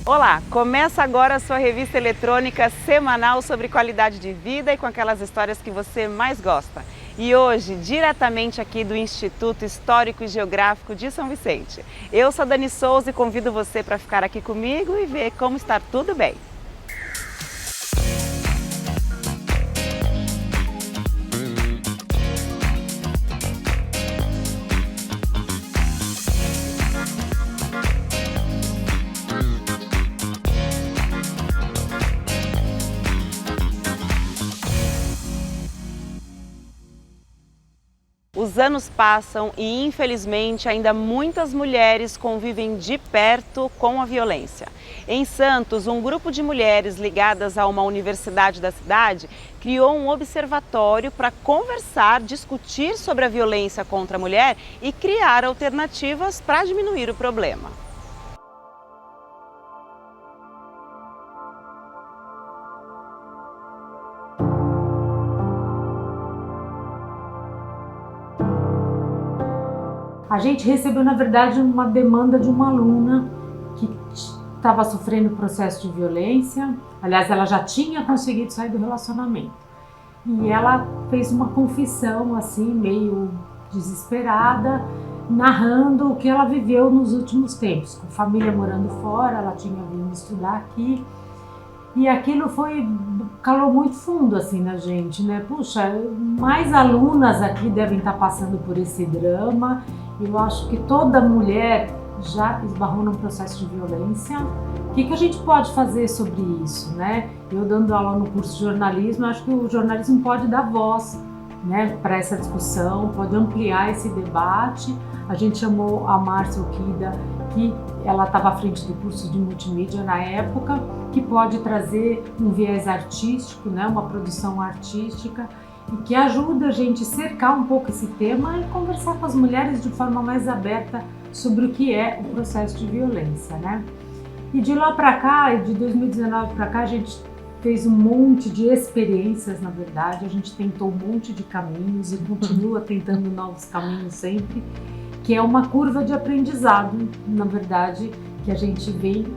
Olá, começa agora a sua revista eletrônica semanal sobre qualidade de vida e com aquelas histórias que você mais gosta. E hoje, diretamente aqui do Instituto Histórico e Geográfico de São Vicente. Eu sou a Dani Souza e convido você para ficar aqui comigo e ver como está tudo bem. Os anos passam e, infelizmente, ainda muitas mulheres convivem de perto com a violência. Em Santos, um grupo de mulheres ligadas a uma universidade da cidade criou um observatório para conversar, discutir sobre a violência contra a mulher e criar alternativas para diminuir o problema. A gente recebeu, na verdade, uma demanda de uma aluna que estava sofrendo processo de violência. Aliás, ela já tinha conseguido sair do relacionamento. E ela fez uma confissão, assim, meio desesperada, narrando o que ela viveu nos últimos tempos. Com família morando fora, ela tinha vindo estudar aqui. E aquilo calou muito fundo assim na gente, né? Puxa, mais alunas aqui devem estar passando por esse drama. Eu acho que toda mulher já esbarrou num processo de violência. O que a gente pode fazer sobre isso, né? Eu dando aula no curso de jornalismo, acho que o jornalismo pode dar voz, né, para essa discussão, pode ampliar esse debate. A gente chamou a Márcia Okida, que ela estava à frente do curso de multimídia na época, que pode trazer um viés artístico, né, uma produção artística, e que ajuda a gente a cercar um pouco esse tema e conversar com as mulheres de forma mais aberta sobre o que é o processo de violência, né? E de lá para cá, de 2019 para cá, a gente fez um monte de experiências, na verdade, a gente tentou um monte de caminhos e continua tentando novos caminhos sempre, que é uma curva de aprendizado, na verdade, que a gente vem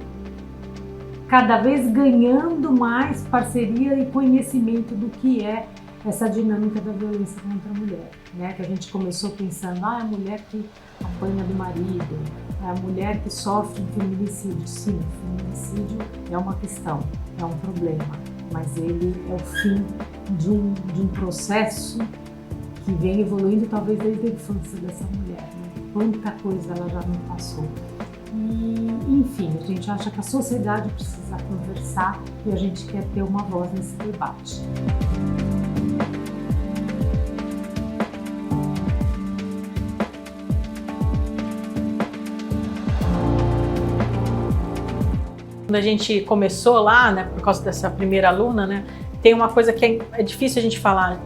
cada vez ganhando mais parceria e conhecimento do que é essa dinâmica da violência contra a mulher, né? Que a gente começou pensando, é a mulher que apanha do marido, é a mulher que sofre um feminicídio. Sim, o feminicídio é uma questão, é um problema, mas ele é o fim de um processo que vem evoluindo talvez desde a infância dessa mulher, né? Quanta coisa ela já não passou. E, enfim, a gente acha que a sociedade precisa conversar e a gente quer ter uma voz nesse debate. Quando a gente começou lá, né, por causa dessa primeira aluna, né, tem uma coisa que é difícil a gente falar,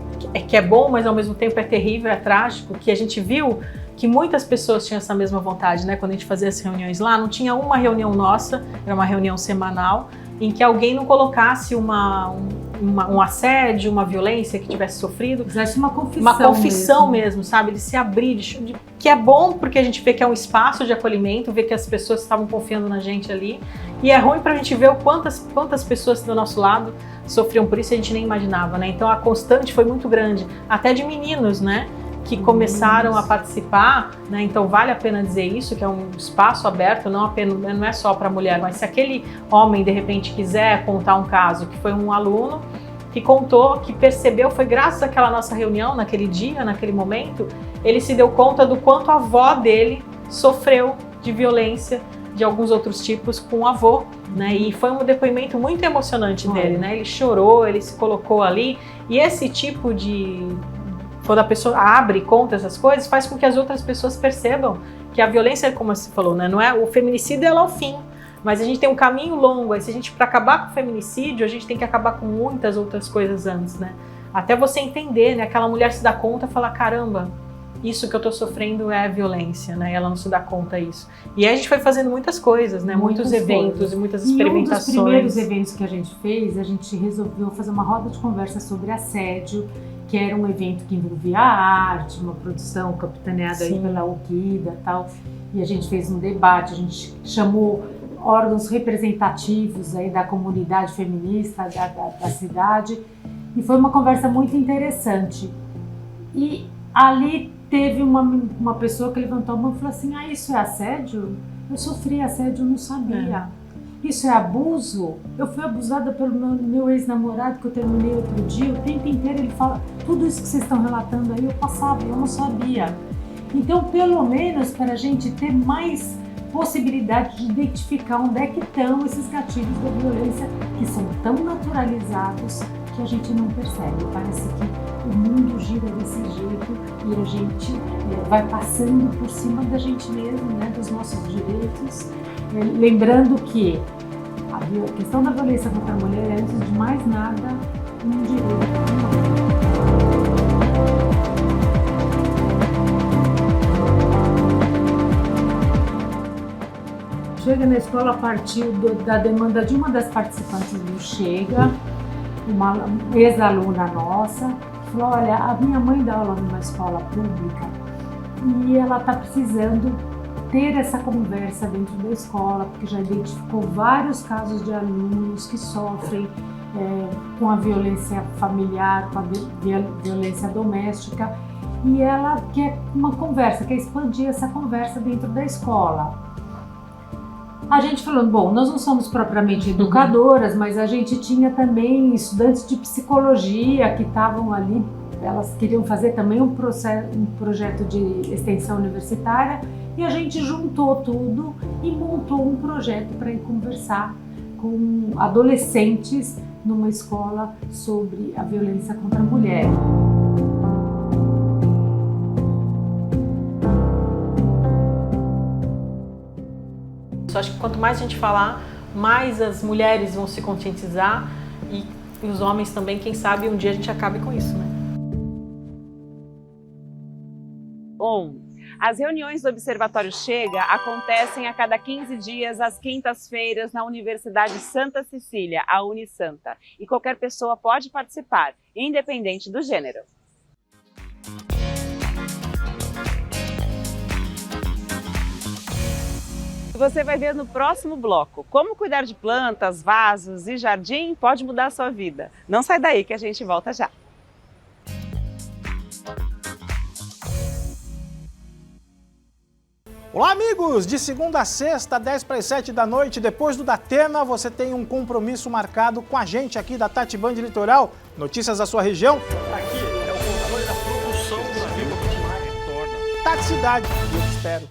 que é bom, mas ao mesmo tempo é terrível, é trágico, que a gente viu que muitas pessoas tinham essa mesma vontade, né? Quando a gente fazia as reuniões lá, não tinha uma reunião nossa, era uma reunião semanal, em que alguém não colocasse um assédio, uma violência que tivesse sofrido. Fizesse uma confissão. Uma confissão mesmo, sabe? De se abrir, que é bom porque a gente vê que é um espaço de acolhimento, vê que as pessoas estavam confiando na gente ali. E é ruim pra gente ver quantas pessoas do nosso lado sofriam por isso e a gente nem imaginava, né? Então a constante foi muito grande, até de meninos, né? Que começaram a participar, né? Então vale a pena dizer isso, que é um espaço aberto, não é só para mulher, mas se aquele homem de repente quiser contar um caso, que foi um aluno que contou, que percebeu, foi graças àquela nossa reunião, naquele dia, naquele momento, ele se deu conta do quanto a avó dele sofreu de violência de alguns outros tipos com o avô, né? E foi um depoimento muito emocionante dele, né? Ele chorou, ele se colocou ali, e esse tipo de... Quando a pessoa abre e conta essas coisas, faz com que as outras pessoas percebam que a violência, como você falou, né? Não é o feminicídio, ela é o fim, mas a gente tem um caminho longo. Aí, se a gente, para acabar com o feminicídio, a gente tem que acabar com muitas outras coisas antes, né? Até você entender, né? Aquela mulher se dá conta e fala, caramba, isso que eu tô sofrendo é violência, né? E ela não se dá conta disso. E aí a gente foi fazendo muitas coisas, né? Muitos eventos e muitas experimentações. E um dos primeiros eventos que a gente fez, a gente resolveu fazer uma roda de conversa sobre assédio, que era um evento que envolvia a arte, uma produção capitaneada aí pela Okida e tal. E a gente fez um debate, a gente chamou órgãos representativos aí da comunidade feminista da cidade. E foi uma conversa muito interessante. E ali teve uma pessoa que levantou a mão e falou assim, isso é assédio? Eu sofri assédio, eu não sabia. Isso é abuso? Eu fui abusada pelo meu ex-namorado que eu terminei outro dia, o tempo inteiro ele fala, tudo isso que vocês estão relatando aí eu passava, eu não sabia. Então, pelo menos para a gente ter mais possibilidade de identificar onde é que estão esses gatilhos da violência que são tão naturalizados que a gente não percebe. Parece que o mundo gira desse jeito e a gente vai passando por cima da gente mesmo, né, dos nossos direitos. Lembrando que a questão da violência contra a mulher é, antes de mais nada, um direito humano. Chega na escola partiu da demanda de uma das participantes do Chega, uma ex-aluna nossa, falou, olha, a minha mãe dá aula numa escola pública e ela está precisando ter essa conversa dentro da escola, porque já identificou vários casos de alunos que sofrem com a violência familiar, com a violência doméstica, e ela quer uma conversa, quer expandir essa conversa dentro da escola. A gente falou, bom, nós não somos propriamente educadoras, mas a gente tinha também estudantes de psicologia que estavam ali, elas queriam fazer também um projeto de extensão universitária, e a gente juntou tudo e montou um projeto para ir conversar com adolescentes numa escola sobre a violência contra a mulher. Eu acho que quanto mais a gente falar, mais as mulheres vão se conscientizar e os homens também, quem sabe um dia a gente acabe com isso, né? Bom, as reuniões do Observatório Chega acontecem a cada 15 dias, às quintas-feiras, na Universidade Santa Cecília, a Unisanta. E qualquer pessoa pode participar, independente do gênero. Você vai ver no próximo bloco como cuidar de plantas, vasos e jardim pode mudar a sua vida. Não sai daí que a gente volta já. Olá, amigos! De segunda a sexta, 10 para as 7 da noite, depois do Datena, você tem um compromisso marcado com a gente aqui da Tati Band Litoral. Notícias da sua região. Aqui é o controle da produção do navio que retorna. Tati Cidade, eu te espero.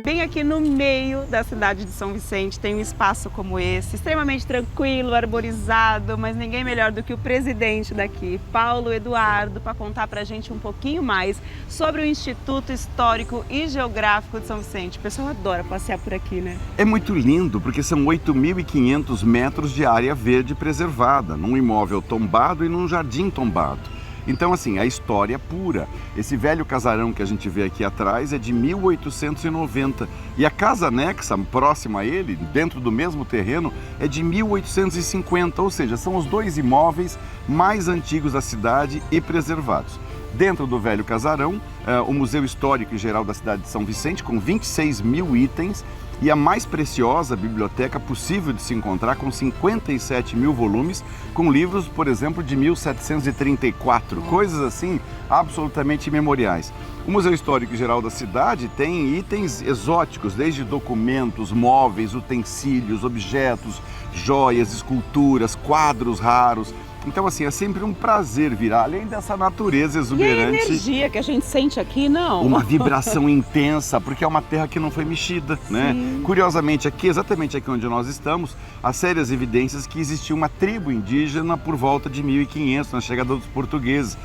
Bem aqui no meio da cidade de São Vicente tem um espaço como esse, extremamente tranquilo, arborizado, mas ninguém melhor do que o presidente daqui, Paulo Eduardo, para contar pra gente um pouquinho mais sobre o Instituto Histórico e Geográfico de São Vicente. O pessoal adora passear por aqui, né? É muito lindo porque são 8.500 metros de área verde preservada, num imóvel tombado e num jardim tombado. Então, assim, a história pura. Esse velho casarão que a gente vê aqui atrás é de 1890 e a casa anexa, próxima a ele, dentro do mesmo terreno, é de 1850, ou seja, são os dois imóveis mais antigos da cidade e preservados. Dentro do velho casarão, o Museu Histórico e Geral da cidade de São Vicente, com 26 mil itens, e a mais preciosa biblioteca possível de se encontrar, com 57 mil volumes, com livros, por exemplo, de 1734, coisas assim absolutamente imemoriais. O Museu Histórico e Geral da cidade tem itens exóticos, desde documentos, móveis, utensílios, objetos, joias, esculturas, quadros raros. Então, assim, é sempre um prazer vir, além dessa natureza exuberante. E a energia que a gente sente aqui, não? Uma vibração intensa, porque é uma terra que não foi mexida, né? Curiosamente, aqui, exatamente aqui onde nós estamos, há sérias evidências que existia uma tribo indígena por volta de 1500, na chegada dos portugueses.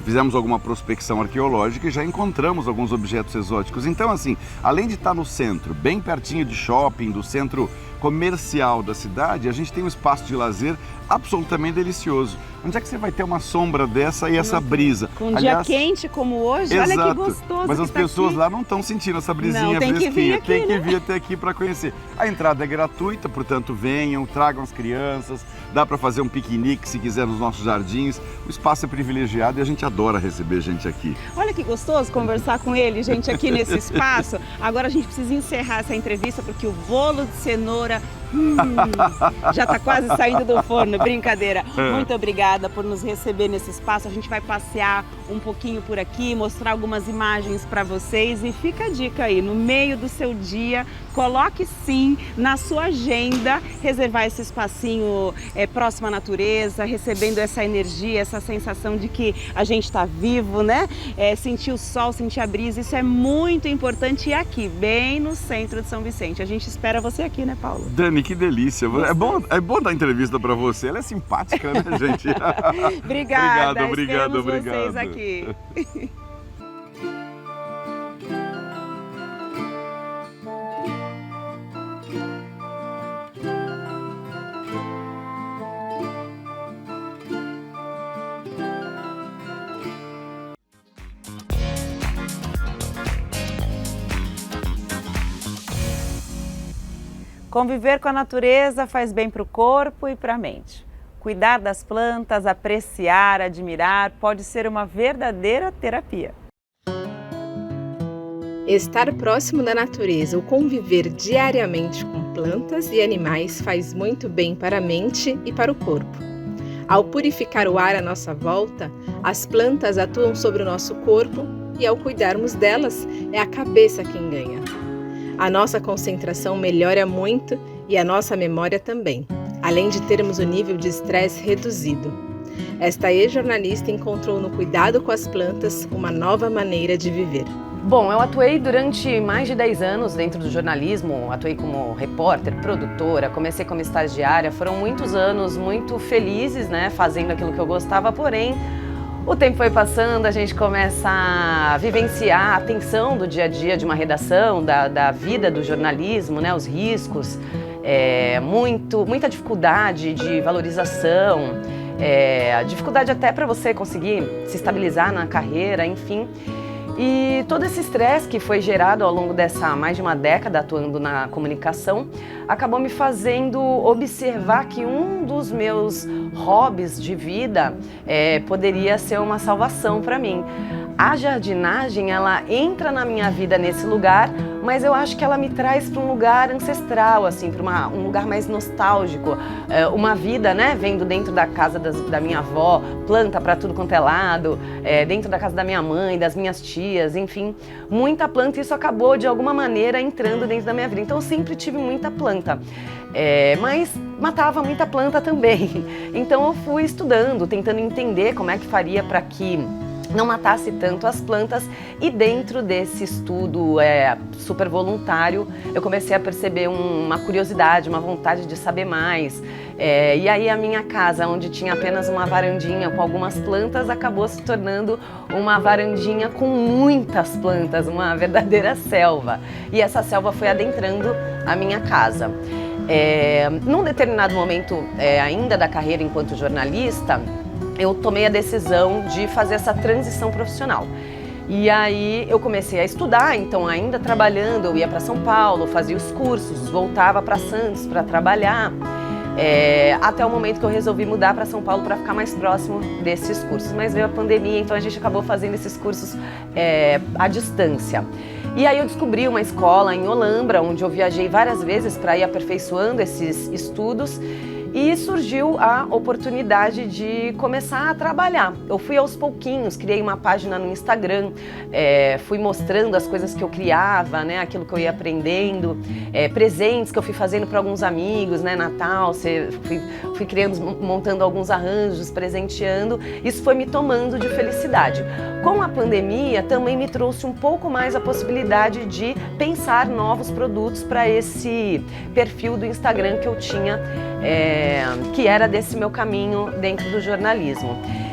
Fizemos alguma prospecção arqueológica e já encontramos alguns objetos exóticos. Então, assim, além de estar no centro, bem pertinho de shopping, do centro comercial da cidade, a gente tem um espaço de lazer absolutamente delicioso. Onde é que você vai ter uma sombra dessa e essa brisa? Com um dia quente como hoje, exato. Olha que gostoso. Mas as pessoas aqui. Lá não estão sentindo essa brisinha tem fresquinha. que vir aqui, tem que vir até aqui para conhecer. A entrada é gratuita, portanto venham, tragam as crianças, dá para fazer um piquenique se quiser nos nossos jardins. O espaço é privilegiado e a gente adora receber gente aqui. Olha que gostoso conversar com ele, gente, aqui nesse espaço. Agora a gente precisa encerrar essa entrevista porque o bolo de cenoura já está quase saindo do forno, brincadeira. Muito obrigada por nos receber nesse espaço. A gente vai passear um pouquinho por aqui, mostrar algumas imagens para vocês e fica a dica aí, no meio do seu dia, coloque sim na sua agenda, reservar esse espacinho próximo à natureza, recebendo essa energia, essa sensação de que a gente está vivo, né? Sentir o sol, sentir a brisa, isso é muito importante e aqui, bem no centro de São Vicente. A gente espera você aqui, né, Paulo? Dani, que delícia. É bom dar entrevista para você. Ela é simpática, né, gente? Obrigada. Obrigado. Vocês aqui. Conviver com a natureza faz bem para o corpo e para a mente. Cuidar das plantas, apreciar, admirar, pode ser uma verdadeira terapia. Estar próximo da natureza ou conviver diariamente com plantas e animais faz muito bem para a mente e para o corpo. Ao purificar o ar à nossa volta, as plantas atuam sobre o nosso corpo e ao cuidarmos delas, é a cabeça quem ganha. A nossa concentração melhora muito e a nossa memória também, além de termos o nível de estresse reduzido. Esta ex-jornalista encontrou no cuidado com as plantas uma nova maneira de viver. Bom, eu atuei durante mais de 10 anos dentro do jornalismo, atuei como repórter, produtora, comecei como estagiária, foram muitos anos muito felizes, né, fazendo aquilo que eu gostava, porém, o tempo foi passando, a gente começa a vivenciar a tensão do dia a dia de uma redação, da vida do jornalismo, né, os riscos, muita dificuldade de valorização, dificuldade até para você conseguir se estabilizar na carreira, enfim. E todo esse estresse que foi gerado ao longo dessa mais de uma década atuando na comunicação acabou me fazendo observar que um dos meus hobbies de vida poderia ser uma salvação para mim. A jardinagem, ela entra na minha vida nesse lugar, mas eu acho que ela me traz para um lugar ancestral, assim, para um lugar mais nostálgico. Uma vida, né, vendo dentro da casa da minha avó, planta para tudo quanto é lado, dentro da casa da minha mãe, das minhas tias, enfim, muita planta, e isso acabou de alguma maneira entrando dentro da minha vida. Então eu sempre tive muita planta, mas matava muita planta também. Então eu fui estudando, tentando entender como é que faria para que não matasse tanto as plantas, e dentro desse estudo super voluntário, eu comecei a perceber uma curiosidade, uma vontade de saber mais. E aí a minha casa, onde tinha apenas uma varandinha com algumas plantas, acabou se tornando uma varandinha com muitas plantas, uma verdadeira selva. E essa selva foi adentrando a minha casa. Num determinado momento ainda da carreira enquanto jornalista, eu tomei a decisão de fazer essa transição profissional. E aí eu comecei a estudar, então ainda trabalhando, eu ia para São Paulo, fazia os cursos, voltava para Santos para trabalhar, até o momento que eu resolvi mudar para São Paulo para ficar mais próximo desses cursos. Mas veio a pandemia, então a gente acabou fazendo esses cursos à distância. E aí eu descobri uma escola em Olambra, onde eu viajei várias vezes para ir aperfeiçoando esses estudos. E surgiu a oportunidade de começar a trabalhar. Eu fui aos pouquinhos, criei uma página no Instagram, fui mostrando as coisas que eu criava, né, aquilo que eu ia aprendendo, presentes que eu fui fazendo para alguns amigos, né, Natal, fui criando, montando alguns arranjos, presenteando. Isso foi me tomando de felicidade. Com a pandemia também me trouxe um pouco mais a possibilidade de pensar novos produtos para esse perfil do Instagram que eu tinha, que era desse meu caminho dentro do jornalismo.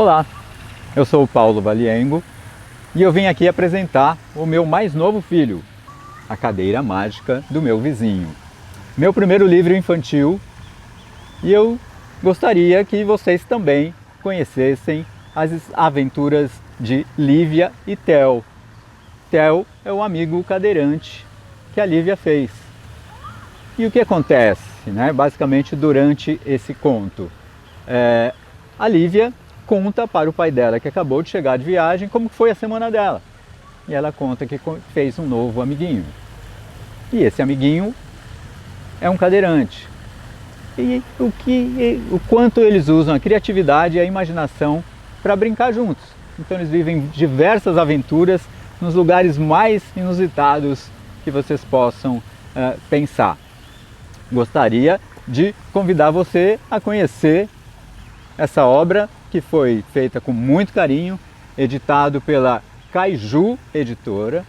Olá, eu sou o Paulo Valiengo e eu vim aqui apresentar o meu mais novo filho, A Cadeira Mágica do Meu Vizinho. Meu primeiro livro infantil, e eu gostaria que vocês também conhecessem as aventuras de Lívia e Theo. Theo é o amigo cadeirante que a Lívia fez. E o que acontece, né, basicamente durante esse conto? A Lívia conta para o pai dela, que acabou de chegar de viagem, como foi a semana dela. E ela conta que fez um novo amiguinho. E esse amiguinho é um cadeirante. E o quanto eles usam a criatividade e a imaginação para brincar juntos. Então eles vivem diversas aventuras nos lugares mais inusitados que vocês possam pensar. Gostaria de convidar você a conhecer essa obra, que foi feita com muito carinho, editado pela Kaiju Editora.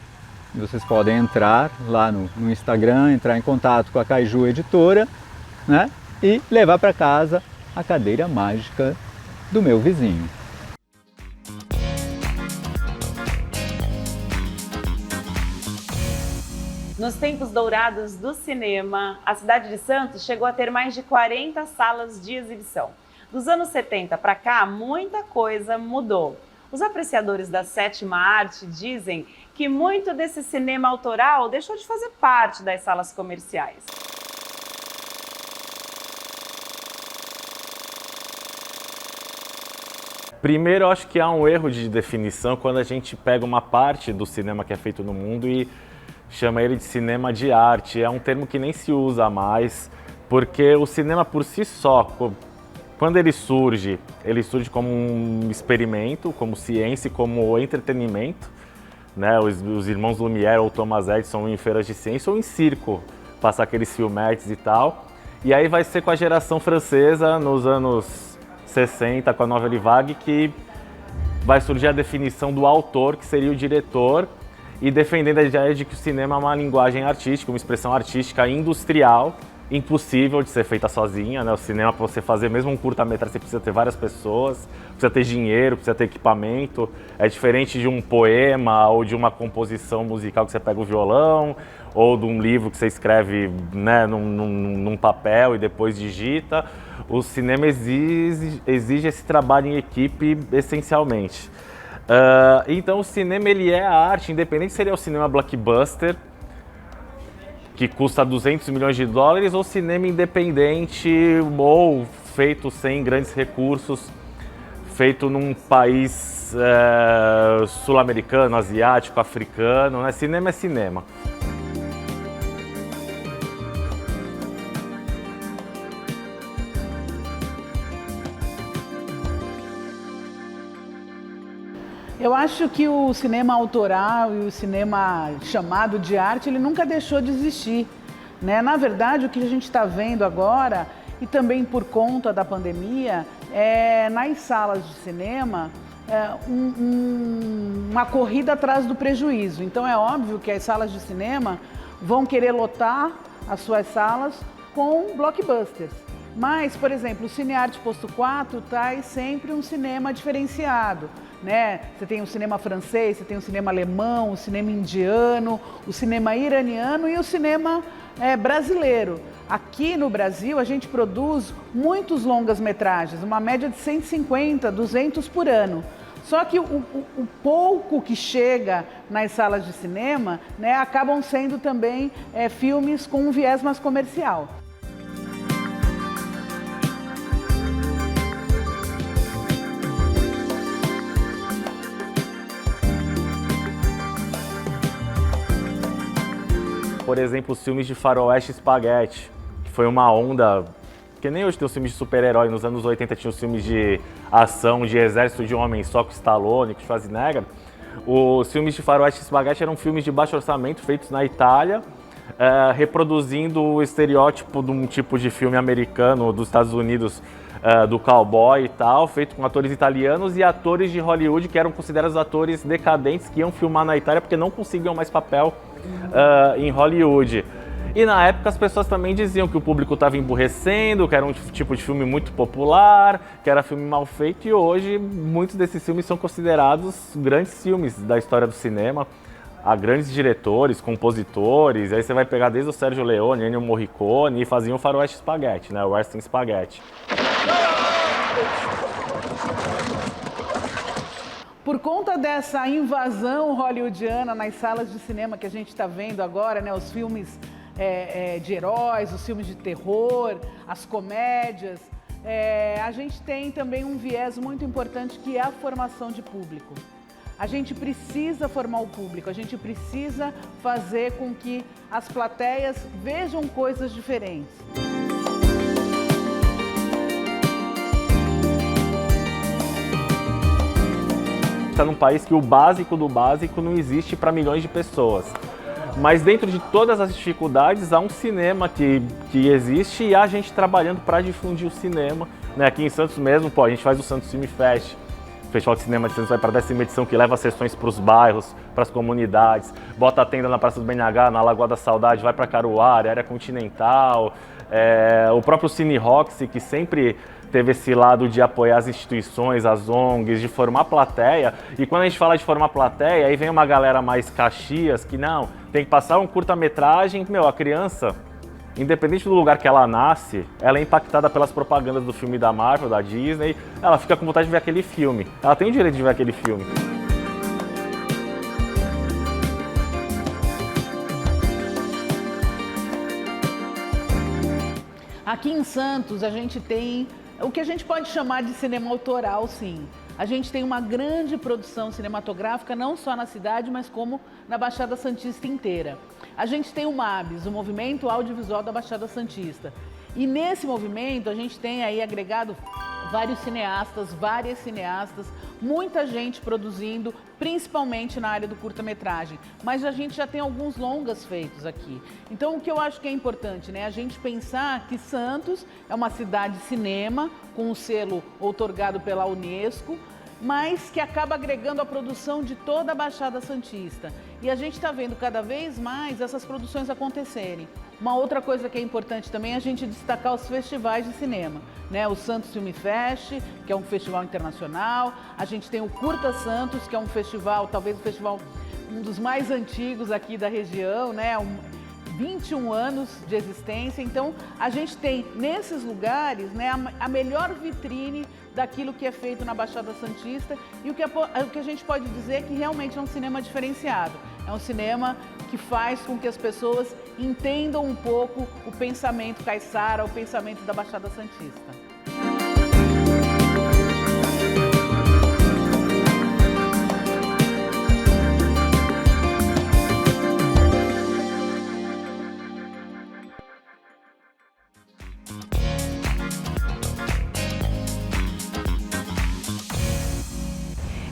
Vocês podem entrar lá no Instagram, entrar em contato com a Kaiju Editora, né? E levar para casa A Cadeira Mágica do Meu Vizinho. Nos tempos dourados do cinema, a cidade de Santos chegou a ter mais de 40 salas de exibição. Dos anos 70 para cá, muita coisa mudou. Os apreciadores da sétima arte dizem que muito desse cinema autoral deixou de fazer parte das salas comerciais. Primeiro, eu acho que há um erro de definição quando a gente pega uma parte do cinema que é feito no mundo e chama ele de cinema de arte. É um termo que nem se usa mais, porque o cinema por si só, quando ele surge como um experimento, como ciência, como entretenimento, né? Os irmãos Lumière ou Thomas Edison em feiras de ciência ou em circo, passar aqueles filmetes e tal. E aí vai ser com a geração francesa, nos anos 60, com a Nouvelle Vague, que vai surgir a definição do autor, que seria o diretor, e defendendo a ideia de que o cinema é uma linguagem artística, uma expressão artística industrial, impossível de ser feita sozinha, né? O cinema, para você fazer mesmo um curta-metragem, você precisa ter várias pessoas, precisa ter dinheiro, precisa ter equipamento. É diferente de um poema ou de uma composição musical que você pega o violão, ou de um livro que você escreve, né, num papel e depois digita. O cinema exige esse trabalho em equipe essencialmente. Então o cinema ele é a arte, independente se ele é o cinema blockbuster, que custa 200 milhões de dólares, ou cinema independente ou feito sem grandes recursos, feito num país sul-americano, asiático, africano, né? Cinema é cinema. Eu acho que o cinema autoral e o cinema chamado de arte, ele nunca deixou de existir, né? Na verdade, o que a gente está vendo agora, e também por conta da pandemia, é nas salas de cinema uma corrida atrás do prejuízo. Então é óbvio que as salas de cinema vão querer lotar as suas salas com blockbusters. Mas, por exemplo, o Cinearte Posto 4 traz sempre um cinema diferenciado, né? Você tem o cinema francês, você tem o cinema alemão, o cinema indiano, o cinema iraniano e o cinema brasileiro. Aqui no Brasil a gente produz muitos longas-metragens, uma média de 150, 200 por ano. Só que o pouco que chega nas salas de cinema, né, acabam sendo também filmes com um viés mais comercial. Por exemplo, os filmes de faroeste espaguete, que foi uma onda, que nem hoje tem os filmes de super-herói, nos anos 80 tinha os filmes de ação, de exército de homens só, com Stallone, com Schwarzenegger. Os filmes de faroeste espaguete eram filmes de baixo orçamento, feitos na Itália, reproduzindo o estereótipo de um tipo de filme americano dos Estados Unidos, do cowboy e tal, feito com atores italianos e atores de Hollywood que eram considerados atores decadentes que iam filmar na Itália porque não conseguiam mais papel em Hollywood. E na época as pessoas também diziam que o público estava emburrecendo, que era um tipo de filme muito popular, que era filme mal feito, e hoje muitos desses filmes são considerados grandes filmes da história do cinema. Há grandes diretores, compositores, aí você vai pegar desde o Sergio Leone, Ennio Morricone, e faziam o faroeste spaghetti, né, o western spaghetti. Por conta dessa invasão hollywoodiana nas salas de cinema que a gente está vendo agora, né, os filmes de heróis, os filmes de terror, as comédias, a gente tem também um viés muito importante que é a formação de público. A gente precisa formar o público, a gente precisa fazer com que as plateias vejam coisas diferentes. Está num país que o básico do básico não existe para milhões de pessoas. Mas dentro de todas as dificuldades, há um cinema que existe e há gente trabalhando para difundir o cinema. Né? Aqui em Santos mesmo, a gente faz o Santos Film Fest. O Festival de Cinema de Santos vai para a 10ª edição, que leva sessões para os bairros, para as comunidades, bota a tenda na Praça do BNH, na Lagoa da Saudade, vai para Caruaru, área continental. O próprio Cine Roxy, que sempre teve esse lado de apoiar as instituições, as ONGs, de formar plateia. E quando a gente fala de formar plateia, aí vem uma galera mais caxias que não, tem que passar um curta-metragem. A criança, independente do lugar que ela nasce, ela é impactada pelas propagandas do filme da Marvel, da Disney, ela fica com vontade de ver aquele filme. Ela tem o direito de ver aquele filme. Aqui em Santos, a gente tem o que a gente pode chamar de cinema autoral, sim. A gente tem uma grande produção cinematográfica, não só na cidade, mas como na Baixada Santista inteira. A gente tem o MABS, o Movimento Audiovisual da Baixada Santista. E nesse movimento, a gente tem aí agregado vários cineastas, várias cineastas, muita gente produzindo, principalmente na área do curta-metragem. Mas a gente já tem alguns longas feitos aqui. Então, o que eu acho que é importante, né? A gente pensar que Santos é uma cidade de cinema, com um selo outorgado pela Unesco, mas que acaba agregando a produção de toda a Baixada Santista. E a gente está vendo cada vez mais essas produções acontecerem. Uma outra coisa que é importante também é a gente destacar os festivais de cinema, né? O Santos Film Fest, que é um festival internacional, a gente tem o Curta Santos, que é um festival, talvez o festival um dos mais antigos aqui da região, né? 21 anos de existência. Então, a gente tem nesses lugares, né, a melhor vitrine daquilo que é feito na Baixada Santista, e o que a gente pode dizer é que realmente é um cinema diferenciado. É um cinema que faz com que as pessoas entendam um pouco o pensamento caiçara, o pensamento da Baixada Santista.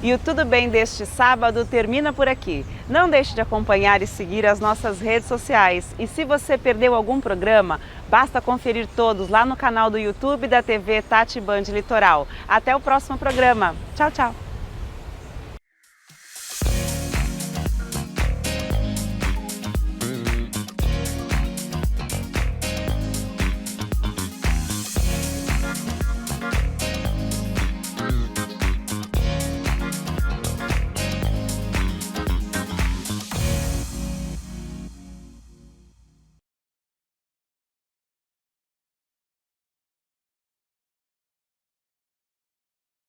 E o Tudo Bem deste sábado termina por aqui. Não deixe de acompanhar e seguir as nossas redes sociais. E se você perdeu algum programa, basta conferir todos lá no canal do YouTube da TV Tati Band Litoral. Até o próximo programa. Tchau, tchau!